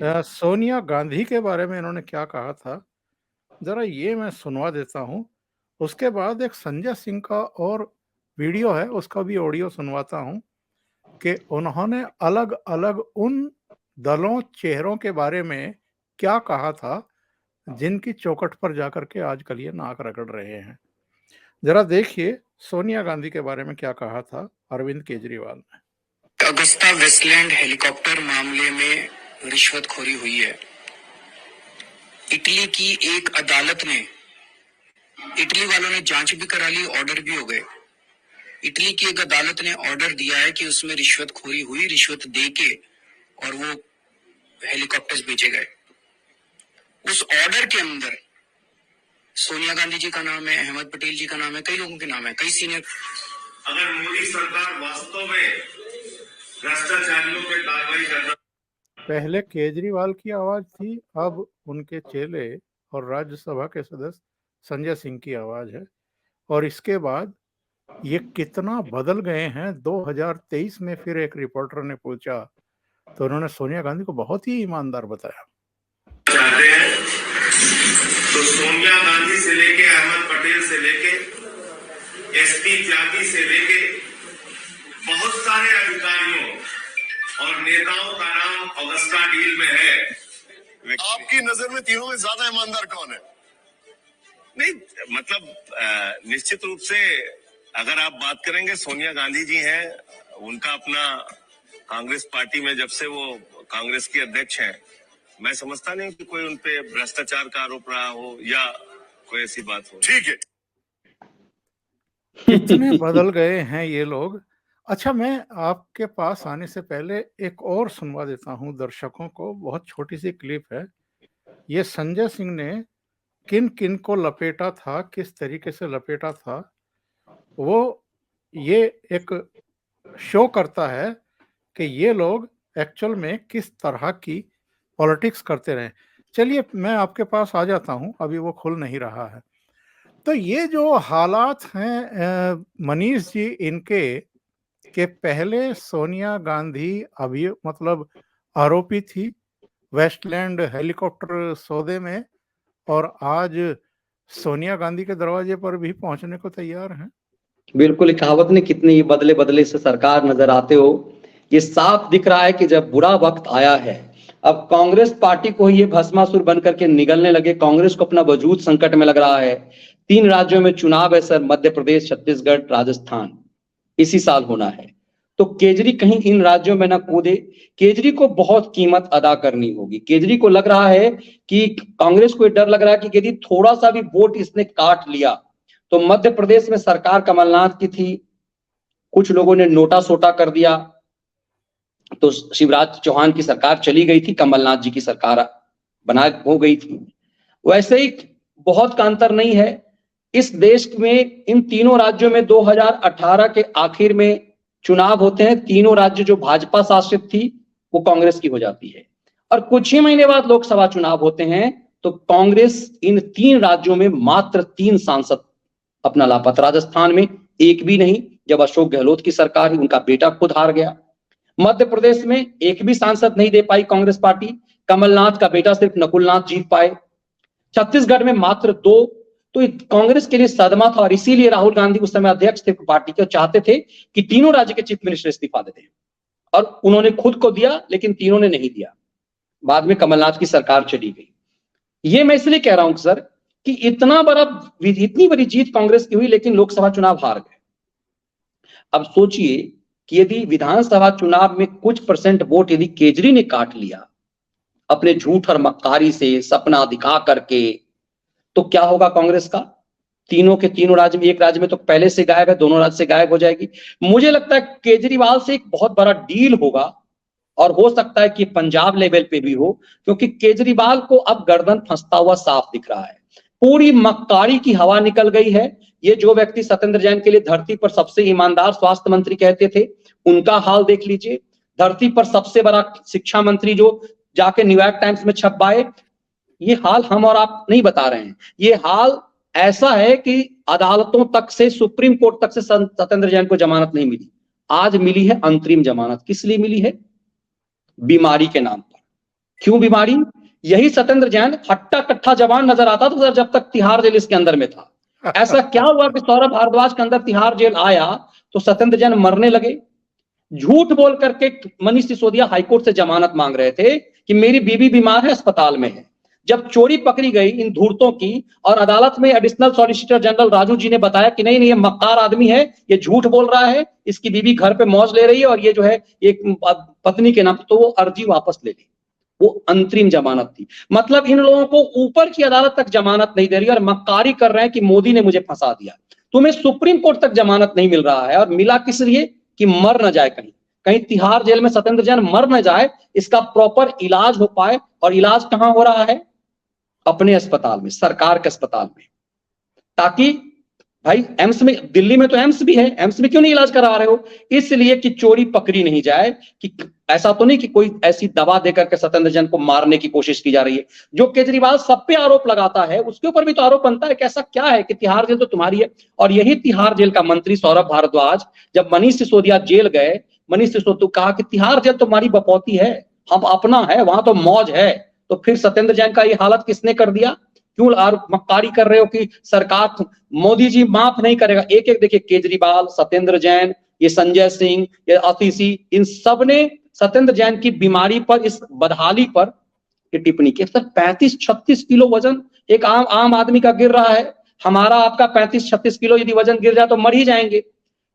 सोनिया गांधी के बारे में इन्होंने क्या कहा था, जरा ये मैं सुनवा देता हूँ। उसके बाद एक संजय सिंह का और वीडियो है, उसका भी ऑडियो सुनवाता हूँ कि उन्होंने अलग-अलग उन दलों, चेहरों के बारे में क्या कहा था, जिनकी चौखट पर जाकर के आजकल ये नाक रगड़ रहे हैं। जरा देखिए सोनिया गांधी के बारे में क्या कहा था अरविंद केजरीवाल ने। अगस्ता वेस्टलैंड हेलीकॉप्टर मामले में रिश्वतखोरी हुई है। इटली की एक अदालत ने, इटली वालों ने जांच भी करा ली, ऑर्डर भी हो गए। इटली की एक अदालत ने ऑर्डर दिया है कि उसमें रिश्वतखोरी हुई, रिश्वत दे के और वो हेलीकॉप्टर्स भेजे गए। उस ऑर्डर के अंदर सोनिया गांधी जी का नाम है, अहमद पटेल जी का नाम है, कई लोगों के नाम है, कई सीनियर। अगर मोदी सरकार वास्तव में भ्रष्टाचारियों पे कार्रवाई करना। पहले केजरीवाल की आवाज थी, अब उनके चेले और राज्यसभा के सदस्य संजय सिंह की आवाज है। और इसके बाद ये कितना बदल गए हैं। 2023 में फिर एक रिपोर्टर ने पूछा तो उन्होंने सोनिया गांधी को बहुत ही ईमानदार बताया। चाहते हैं तो सोनिया गांधी से लेके अहमद पटेल से लेके एसपी त्यागी से लेके बहुत सारे अधिकारियों और नेताओं का नाम अगस्ता डील में है। आपकी नजर में तीनों में ज्यादा ईमानदार कौन है? नहीं, मतलब निश्चित रूप से अगर आप बात करेंगे, सोनिया गांधी जी हैं, उनका अपना कांग्रेस पार्टी में जब से वो कांग्रेस की अध्यक्ष हैं, मैं समझता नहीं कि कोई उनपे भ्रष्टाचार का आरोप रहा हो या कोई ऐसी बात हो। ठीक है, कितने बदल गए हैं ये लोग। अच्छा, मैं आपके पास आने से पहले एक और सुनवा देता हूं दर्शकों को। बहुत छोटी सी क्लिप है। ये संजय सिंह ने किन किन को लपेटा था, किस तरीके से लपेटा था, वो ये एक शो करता है कि ये लोग एक्चुअल में किस तरह की पॉलिटिक्स करते रहे। चलिए मैं आपके पास आ जाता हूं, अभी वो खुल नहीं रहा है। तो ये जो हालात हैं मनीष जी इनके, कि पहले सोनिया गांधी अभी मतलब आरोपी थी वेस्टलैंड हेलीकॉप्टर सौदे में, और आज सोनिया गांधी के दरवाजे पर भी पहुंचने को तैयार हैं। बिल्कुल, कहावत ने कितने ही बदले बदले से सरकार नजर आते हो। ये साफ दिख रहा है कि जब बुरा वक्त आया है, अब कांग्रेस पार्टी को ये भस्मासुर बनकर के निगलने लगे। कांग्रेस को अपना वजूद संकट में लग रहा है। 3 राज्यों में चुनाव है सर, मध्य प्रदेश, छत्तीसगढ़, राजस्थान, इसी साल होना है। तो केजरी कहीं इन राज्यों में ना कूदे। केजरी को बहुत कीमत अदा करनी होगी। केजरी को लग रहा है कि कांग्रेस को डर लग रहा है कि यदि थोड़ा सा भी वोट इसने काट लिया तो मध्य प्रदेश में सरकार कमलनाथ की थी, कुछ लोगों ने नोटा सोटा कर दिया, तो शिवराज चौहान की सरकार चली गई थी, कमलनाथ जी की सरकार बना हो गई थी। वैसे ही बहुत का अंतर नहीं है। इस देश में इन तीनों राज्यों में 2018 के आखिर में चुनाव होते हैं। तीनों राज्य जो भाजपा शासित थी वो कांग्रेस की हो जाती है, और कुछ ही महीने बाद लोकसभा चुनाव होते हैं तो कांग्रेस इन 3 राज्यों में मात्र 3 सांसद अपना लापता। राजस्थान में एक भी नहीं, जब अशोक गहलोत की सरकार ही, उनका बेटा खुद हार गया। मध्य प्रदेश में एक भी सांसद नहीं दे पाई कांग्रेस पार्टी, कमलनाथ का बेटा सिर्फ नकुलनाथ जीत पाए। छत्तीसगढ़ में मात्र 2। तो कांग्रेस के लिए सदमा था, और इसीलिए राहुल गांधी उस समय अध्यक्ष थे पार्टी के, चाहते थे कि तीनों राज्य के चीफ मिनिस्टर इस्तीफा दे दें, और उन्होंने खुद को दिया, लेकिन तीनों ने नहीं दिया। बाद में कमलनाथ की सरकार चली गई। ये मैं इसलिए कह रहा हूं सर कि इतनी बड़ी जीत कांग्रेस की हुई, लेकिन लोकसभा चुनाव हार गए। अब सोचिए कि यदि विधानसभा चुनाव में कुछ % वोट यदि केजरी ने काट लिया अपने झूठ और मक्कारी से, सपना दिखा करके, तो क्या होगा कांग्रेस का? तीनों के तीनों राज्य में, एक राज्य में तो पहले से गायब है, दोनों राज्य से गायब हो जाएगी। मुझे लगता है केजरीवाल से एक बहुत बड़ा डील होगा, और हो सकता है कि पंजाब लेवल पे भी हो, क्योंकि केजरीवाल को अब गर्दन फंसता हुआ साफ दिख रहा है। पूरी मक्कारी की हवा निकल गई है। ये जो व्यक्ति सत्येंद्र जैन के लिए धरती पर सबसे ईमानदार स्वास्थ्य मंत्री कहते थे, उनका हाल देख लीजिए। धरती पर सबसे बड़ा शिक्षा मंत्री जो जाके न्यूयॉर्क टाइम्स में छप पाए, ये हाल हम और आप नहीं बता रहे हैं। ये हाल ऐसा है कि अदालतों तक से, सुप्रीम कोर्ट तक से सत्येंद्र जैन को जमानत नहीं मिली। आज मिली है अंतरिम जमानत। किस लिए मिली है? बीमारी के नाम पर। क्यों बीमारी? यही सत्येंद्र जैन हट्टा कट्ठा जवान नजर आता था जब तक तिहाड़ जेल इसके अंदर में था। ऐसा क्या हुआ कि सौरभ भारद्वाज के अंदर तिहाड़ जेल आया तो सत्येंद्र जैन मरने लगे? झूठ बोल करके मनीष सिसोदिया हाईकोर्ट से जमानत मांग रहे थे कि मेरी बीवी बीमार है, अस्पताल में है। जब चोरी पकड़ी गई इन धूर्तों की और अदालत में additional solicitor general Raju ji ने बताया कि नहीं नहीं, ये मक्कार आदमी है, ये झूठ बोल रहा है, इसकी बीवी घर पे मौज ले रही है और ये जो है एक पत्नी के नाम, तो वो अर्जी वापस ले ली। वो अंतरिम जमानत थी। मतलब इन लोगों को ऊपर की अदालत तक जमानत नहीं दे रही और मक्कारी कर रहे हैं कि मोदी ने मुझे फंसा दिया। तुम्हें सुप्रीम कोर्ट तक जमानत नहीं मिल रहा है और मिला किस लिए? कि मर न जाए, कहीं तिहाड़ जेल में सत्येंद्र जैन मर न जाए, इसका प्रॉपर इलाज हो पाए। और इलाज कहां हो रहा है? अपने अस्पताल में, सरकार के अस्पताल में। ताकि भाई एम्स में, दिल्ली में तो एम्स भी है, एम्स में क्यों नहीं इलाज करा रहे हो? इसलिए कि चोरी पकड़ी नहीं जाए। कि ऐसा तो नहीं कि कोई ऐसी दवा देकर के सत्येंद्र जैन को मारने की कोशिश की जा रही है। जो केजरीवाल सब पे आरोप लगाता है उसके ऊपर भी तो आरोप बनता है कि ऐसा क्या है कि तिहाड़ जेल तो तुम्हारी है। और यही तिहाड़ जेल का मंत्री सौरभ भारद्वाज जब मनीष सिसोदिया जेल गए, मनीष सिसोदिया कहा कि तिहाड़ जेल तुम्हारी बपौती है, हम अपना है, वहां तो मौज है। तो फिर सत्येंद्र जैन का ये हालत किसने कर दिया? क्यों मक्कारी कर रहे हो कि सरकार, मोदी जी माफ नहीं करेगा? एक एक देखिए, केजरीवाल, सत्येंद्र जैन, ये संजय सिंह, ये आतिशी, इन सब ने सत्येंद्र जैन की बीमारी पर, इस बदहाली पर ये टिप्पणी की। सर 35-36 किलो वजन एक आम आदमी का गिर रहा है। हमारा आपका 35-36 किलो यदि वजन गिर जाए तो मर ही जाएंगे।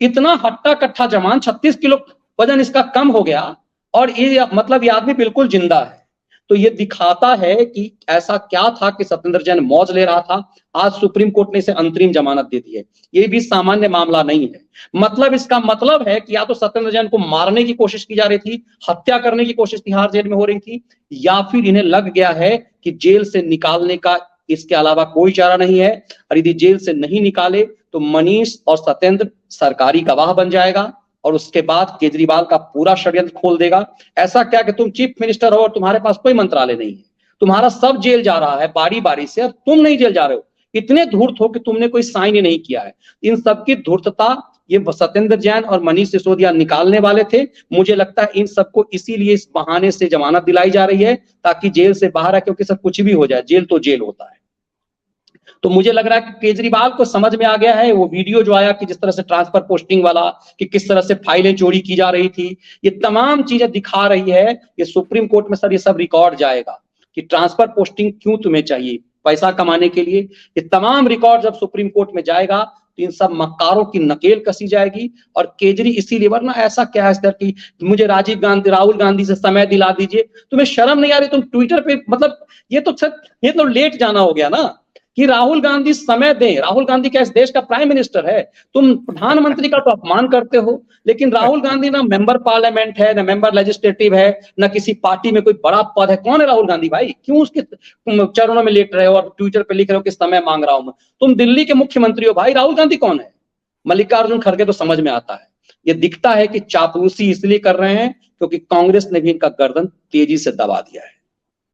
इतना हट्टा कट्ठा जवान, 36 किलो वजन इसका कम हो गया और ये मतलब ये आदमी बिल्कुल जिंदा है। तो ये दिखाता है कि ऐसा क्या था कि सत्येंद्र जैन मौज ले रहा था। आज सुप्रीम कोर्ट ने इसे अंतरिम जमानत दे दी है। ये भी सामान्य मामला नहीं है। मतलब इसका मतलब है कि या तो सत्येंद्र जैन को मारने की कोशिश की जा रही थी, हत्या करने की कोशिश तिहाड़ जेल में हो रही थी, या फिर इन्हें लग गया है कि जेल से निकालने का इसके अलावा कोई चारा नहीं है। और यदि जेल से नहीं निकाले तो मनीष और सत्येंद्र सरकारी गवाह बन जाएगा और उसके बाद केजरीवाल का पूरा षड्यंत्र खोल देगा। ऐसा क्या कि तुम चीफ मिनिस्टर हो और तुम्हारे पास कोई मंत्रालय नहीं है, तुम्हारा सब जेल जा रहा है बारी बारी से और तुम नहीं जेल जा रहे हो। इतने धूर्त हो कि तुमने कोई साइन ही नहीं किया है। इन सबकी धूर्तता ये सत्येंद्र जैन और मनीष सिसोदिया निकालने वाले थे। मुझे लगता है इन सबको इसीलिए इस बहाने से जमानत दिलाई जा रही है ताकि जेल से बाहर है, क्योंकि सब कुछ भी हो जाए, जेल तो जेल होता है। तो मुझे लग रहा है कि केजरीवाल को समझ में आ गया है। वो वीडियो जो आया कि जिस तरह से ट्रांसफर पोस्टिंग वाला, कि किस तरह से फाइलें चोरी की जा रही थी, ये तमाम चीजें दिखा रही है। ये सुप्रीम कोर्ट में सर ये सब रिकॉर्ड जाएगा कि ट्रांसफर पोस्टिंग क्यों तुम्हें चाहिए, पैसा कमाने के लिए। ये तमाम रिकॉर्ड जब सुप्रीम कोर्ट में जाएगा तो इन सब मक्कारों की नकेल कसी जाएगी। और केजरी इसीलिए, वरना ऐसा क्या है सर कि मुझे राहुल गांधी से समय दिला दीजिए, तुम्हें शर्म नहीं आ रही? तुम ट्विटर पे, मतलब ये तो लेट जाना हो गया ना कि राहुल गांधी समय दें। राहुल गांधी क्या इस देश का प्राइम मिनिस्टर है? तुम प्रधानमंत्री का तो अपमान करते हो। लेकिन राहुल गांधी ना मेंबर पार्लियामेंट है, ना मेंबर लेजिस्लेटिव है, ना किसी पार्टी में कोई बड़ा पद है। कौन है राहुल गांधी भाई? क्यों उसके चरणों में लेट रहे हो और ट्विटर पे लिख रहे हो कि समय मांग रहा हूं मैं? तुम दिल्ली के मुख्यमंत्री हो भाई, राहुल गांधी कौन है? मल्लिकार्जुन खड़गे तो समझ में आता है। ये दिखता है कि चापलूसी इसलिए कर रहे हैं क्योंकि कांग्रेस ने भी इनका गर्दन तेजी से दबा दिया है।